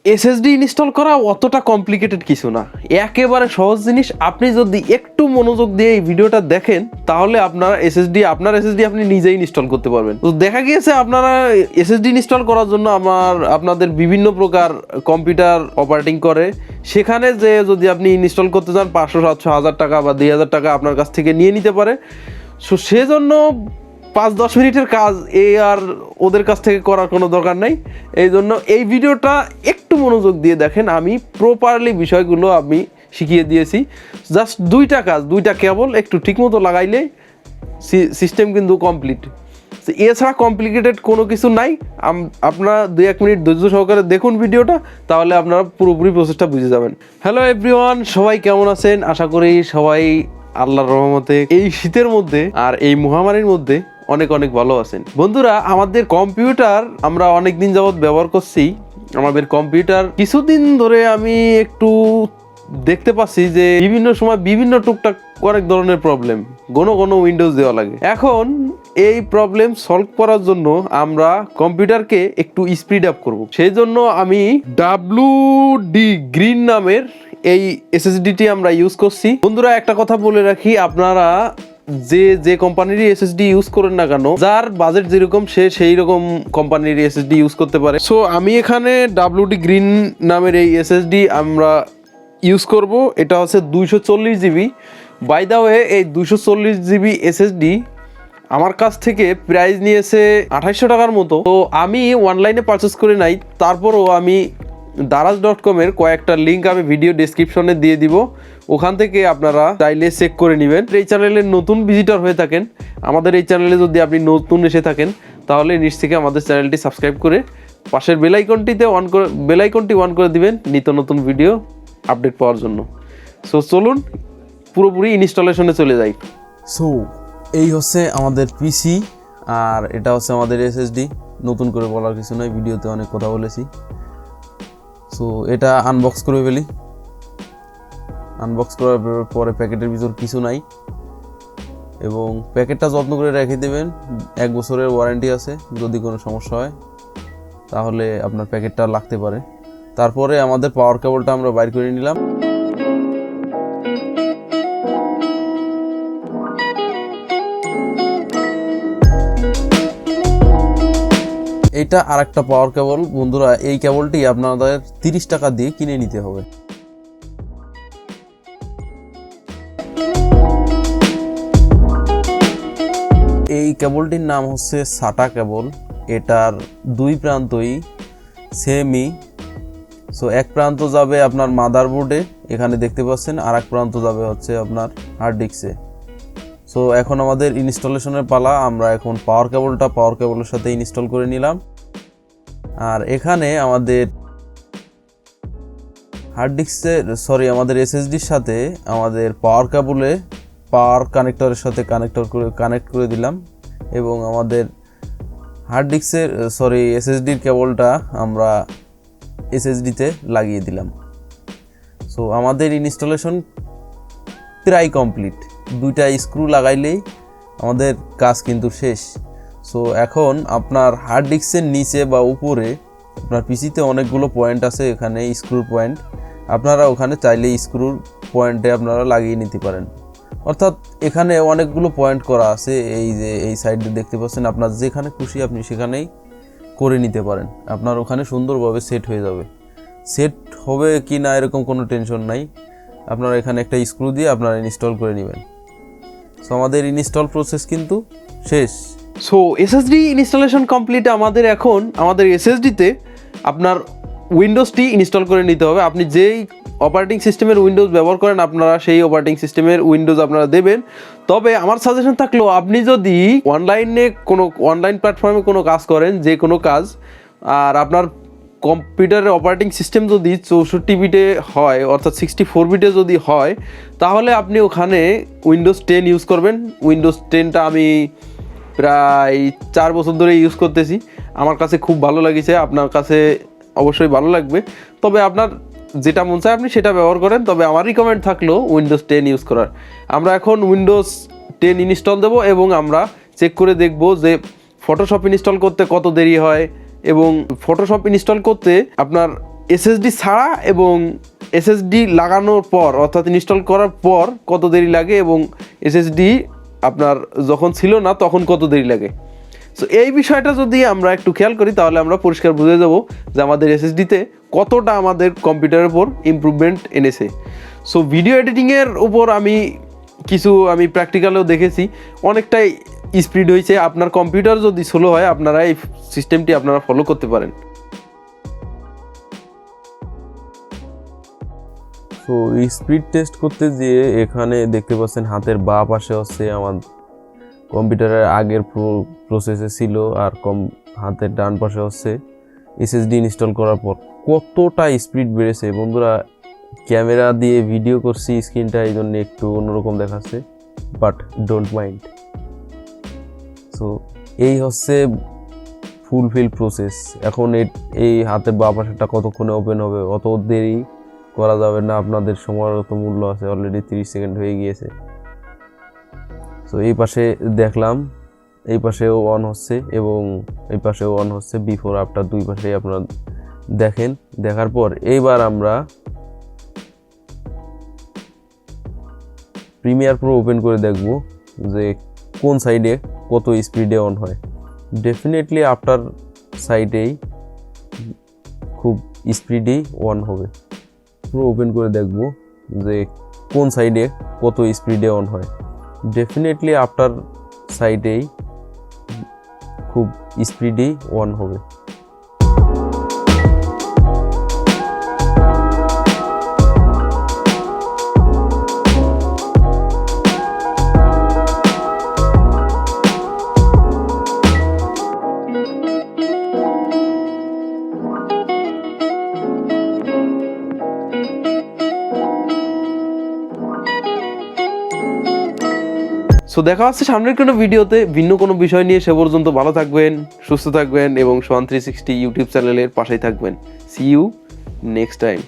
SSD install করা অতটা complicated কিছু না, একেবারে সহজ জিনিস। আপনি যদি একটু মনোযোগ দিয়ে এই ভিডিওটা দেখেন তাহলে আপনার এসএসডি আপনি নিজেই ইনস্টল করতে পারবেন। তো দেখা গিয়েছে আপনারা এসএসডি ইনস্টল করার জন্য আপনাদের বিভিন্ন প্রকার কম্পিউটার অপারেটিং করে, সেখানে যে যদি আপনি ইনস্টল করতে চান 500-700-1000 টাকা বা 2000 টাকা আপনার কাছ থেকে নিয়ে নিতে পারে। সো সেজন্য 5-10 মিনিটের কাজ আর ওদের কাছ থেকে করার কোনো দরকার নাই। এই জন্য এই ভিডিওটা একটু মনোযোগ দিয়ে দেখেন, আমি প্রপারলি বিষয়গুলো আমি শিখিয়ে দিয়েছি। জাস্ট দুইটা কেবল একটু ঠিকমতো লাগাইলে সিস্টেম কিন্তু কমপ্লিট। এছাড়া কমপ্লিকেটেড কোনো কিছু নাই। আপনারা 2-1 মিনিট ধৈর্য সহকারে দেখুন ভিডিওটা, তাহলে আপনারা পুরোপুরি প্রসেসটা বুঝে যাবেন। হ্যালো এভরিওয়ান, সবাই কেমন আছেন? আশা করি সবাই আল্লাহর রহমতে এই শীতের মধ্যে আর এই মহামারীর মধ্যে অনেক অনেক ভালো আছেন। বন্ধুরা, আমাদের কম্পিউটার আমরা অনেক দিন যাবৎ ব্যবহার করছি। আমাদের কম্পিউটার কিছুদিন ধরে আমি একটু দেখতে পাচ্ছি যে বিভিন্ন সময় বিভিন্ন টুকটাক অনেক ধরনের প্রবলেম, ঘন উইন্ডোজ দেওয়া লাগে। এখন এই প্রবলেম সলভ করার জন্য আমরা কম্পিউটারকে একটু স্পিড আপ করব। সেই জন্য আমি WD গ্রিন নামের এই এসএসডিটি আমরা ইউজ করছি। বন্ধুরা, একটা কথা বলে রাখি, আপনারা যে কোম্পানির এসএসডি ইউজ করেন না কেন, যার বাজেট যেরকম সে সেই রকম কোম্পানির এসএসডি ইউজ করতে পারে। সো আমি এখানে WD গ্রিন নামের এই এসএসডি আমরা ইউজ করব। এটা হচ্ছে 240 জিবি। বাই দা ওয়ে, এই 240 জিবি এসএসডি আমার কাছ থেকে প্রাইস নিয়েছে 2800 টাকার মতো। তো আমি অনলাইনে পারচেস করে নাই, তারপরও আমি daraz.com-এর কয়েকটা লিঙ্ক আমি ভিডিও ডেসক্রিপশনে দিয়ে দিব, ওখান থেকে আপনারা চাইলে চেক করে নেবেন। এই চ্যানেলের নতুন ভিজিটর হয়ে থাকেন, আমাদের এই চ্যানেলে যদি আপনি নতুন এসে থাকেন তাহলে নিচ থেকে আমাদের চ্যানেলটি সাবস্ক্রাইব করে পাশের বেলাইকনটি অন করে দিবেন নিত্য নতুন ভিডিও আপডেট পাওয়ার জন্য। সো চলুন পুরোপুরি ইনস্টলেশনে চলে যাই। সো এই হচ্ছে আমাদের পিসি আর এটা হচ্ছে আমাদের এসএসডি। নতুন করে বলার কিছু নয়, ভিডিওতে অনেক কথা বলেছি। সো এটা আনবক্স করে ফেলি। আনবক্স করার পরে প্যাকেটের ভিতর কিছু নাই এবং প্যাকেটটা যত্ন করে রেখে দেবেন। 1 বছরের ওয়ারেন্টি আছে, যদি কোনো সমস্যা হয় তাহলে আপনার প্যাকেটটা লাগতে পারে। তারপরে আমাদের পাওয়ার কেবলটা আমরা বাইর করে নিলাম। এটা আরেকটা পাওয়ার কেবল। বন্ধুরা, এই কেবলটি আপনাদের 30 টাকা দিয়ে কিনে নিতে হবে। এই কেবলটির নাম হচ্ছে সাটা কেবল। এটার 2 প্রান্তই সেমই। সো এক প্রান্ত যাবে আপনার মাদারবোর্ডে, এখানে দেখতে পাচ্ছেন, আর এক প্রান্ত যাবে হচ্ছে আপনার হার্ড ডিস্কে। সো এখন আমাদের ইনস্টলেশনের পালা। আমরা এখন পাওয়ার কেবলের সাথে ইনস্টল করে নিলাম। আর এখানে আমাদের হার্ড ডিস্কের আমাদের এসএসডির সাথে আমাদের পাওয়ার কানেক্টরের সাথে কানেক্ট করে দিলাম এবং আমাদের হার্ড ডিস্কের এসএসডির কেবলটা আমরা এসএসডিতে লাগিয়ে দিলাম। সো আমাদের ইনস্টলেশন প্রায় কমপ্লিট। 2টা স্ক্রু লাগাইলেই আমাদের কাজ কিন্তু শেষ। সো এখন আপনার হার্ড ডিস্কের নিচে বা উপরে আপনার পিসিতে অনেকগুলো পয়েন্ট আছে, এখানে স্ক্রুর পয়েন্ট। আপনারা ওখানে চাইলে স্ক্রুর পয়েন্টে আপনারা লাগিয়ে নিতে পারেন। অর্থাৎ এখানে অনেকগুলো পয়েন্ট করা আছে, এই যে এই সাইডে দেখতে পাচ্ছেন। আপনার যেখানে খুশি আপনি সেখানেই করে নিতে পারেন, আপনার ওখানে সুন্দরভাবে সেট হয়ে যাবে। সেট হবে কি না এরকম কোনো টেনশন নাই, আপনারা এখানে একটা স্ক্রু দিয়ে আপনারা ইনস্টল করে নেবেন। সো আমাদের ইনস্টল প্রসেস কিন্তু শেষ। So SSD installation complete. এখন আমাদের এসএসডিতে আপনার উইন্ডোজটি ইনস্টল করে নিতে হবে। আপনি যেই অপারেটিং সিস্টেমের উইন্ডোজ ব্যবহার করেন আপনারা সেই অপারেটিং সিস্টেমের উইন্ডোজ আপনারা দেবেন। তবে আমার সাজেশন থাকলো, আপনি যদি অনলাইন প্ল্যাটফর্মে কোনো কাজ করেন, যে কোনো কাজ, আর আপনার কম্পিউটারের অপারেটিং সিস্টেম যদি 64 বিটে হয় অর্থাৎ 64 বিটে যদি হয়, তাহলে আপনি ওখানে উইন্ডোজ 10 ইউজ করবেন। উইন্ডোজ 10টা আমি প্রায় 4 বছর ধরে ইউজ করতেছি, আমার কাছে খুব ভালো লাগছে, আপনার কাছে অবশ্যই ভালো লাগবে। তবে আপনার যেটা মন চায় আপনি সেটা ব্যবহার করেন, তবে আমার রিকমেন্ড থাকলো উইন্ডোজ 10 ইউজ করার। আমরা এখন উইন্ডোজ 10 ইনস্টল দেবো এবং আমরা চেক করে দেখব যে ফটোশপ ইনস্টল করতে কত দেরি হয় এবং ফটোশপ ইনস্টল করতে আপনার এসএসডি ছাড়া এবং এসএসডি লাগানোর পর অর্থাৎ ইনস্টল করার পর কত দেরি লাগে এবং এসএসডি আপনার যখন ছিল না তখন কত দেরি লাগে। সো এই বিষয়টা যদি আমরা একটু খেয়াল করি তাহলে আমরা পরিষ্কার বুঝে যাব যে আমাদের এসএসডিতে কতটা আমাদের কম্পিউটারের উপর ইমপ্রুভমেন্ট এনেছে। সো ভিডিও এডিটিংয়ের উপর আমি প্র্যাকটিক্যালেও দেখেছি অনেকটাই স্পিড হয়েছে। আপনার কম্পিউটার যদি স্লো হয় আপনারা এই সিস্টেমটি আপনারা ফলো করতে পারেন। তো স্পিড টেস্ট করতে যেয়ে এখানে দেখতে পাচ্ছেন হাতের বাঁ পাশে হচ্ছে আমার কম্পিউটারের আগের প্রসেসে ছিল, আর হাতের ডান পাশে হচ্ছে এসএসডি ইনস্টল করার পর কতটা স্পিড বেড়েছে। বন্ধুরা ক্যামেরা দিয়ে ভিডিও করছি, স্ক্রিনটা এই জন্য একটু অন্যরকম দেখাচ্ছে, বাট ডোন্ট মাইন্ড। সো এই হচ্ছে ফুলফিল প্রসেস। এখন এই হাতের বাঁ পাশেটা কতক্ষণে ওপেন হবে, অত দেরি করা যাবে না, আপনাদের সময়ের তো মূল্য আছে। অলরেডি 30 সেকেন্ড হয়ে গিয়েছে। সো এই পাশে দেখলাম, এই পাশেও অন হচ্ছে এবং এই পাশেও অন হচ্ছে, বিফোর আফটার দুই পাশেই আপনারা দেখেন। দেখার পর এইবার আমরা প্রিমিয়ার প্রো ওপেন করে দেখব যে কোন সাইডে কত স্পিডে অন হয়। ডেফিনেটলি আফটার সাইডেই খুব স্পিডেই অন হবে। প্রো ওপেন করে দেখব যে কোন সাইডে কত স্পিডে অন হয়। ডেফিনেটলি আফটার সাইডেই খুব স্পিডেই অন হবে। সো দেখা হচ্ছে সামনের কোনো ভিডিওতে ভিন্ন কোনো বিষয় নিয়ে। সে পর্যন্ত ভালো থাকবেন, সুস্থ থাকবেন এবং সোহান 360 ইউটিউব চ্যানেলের পাশেই থাকবেন। See you next time.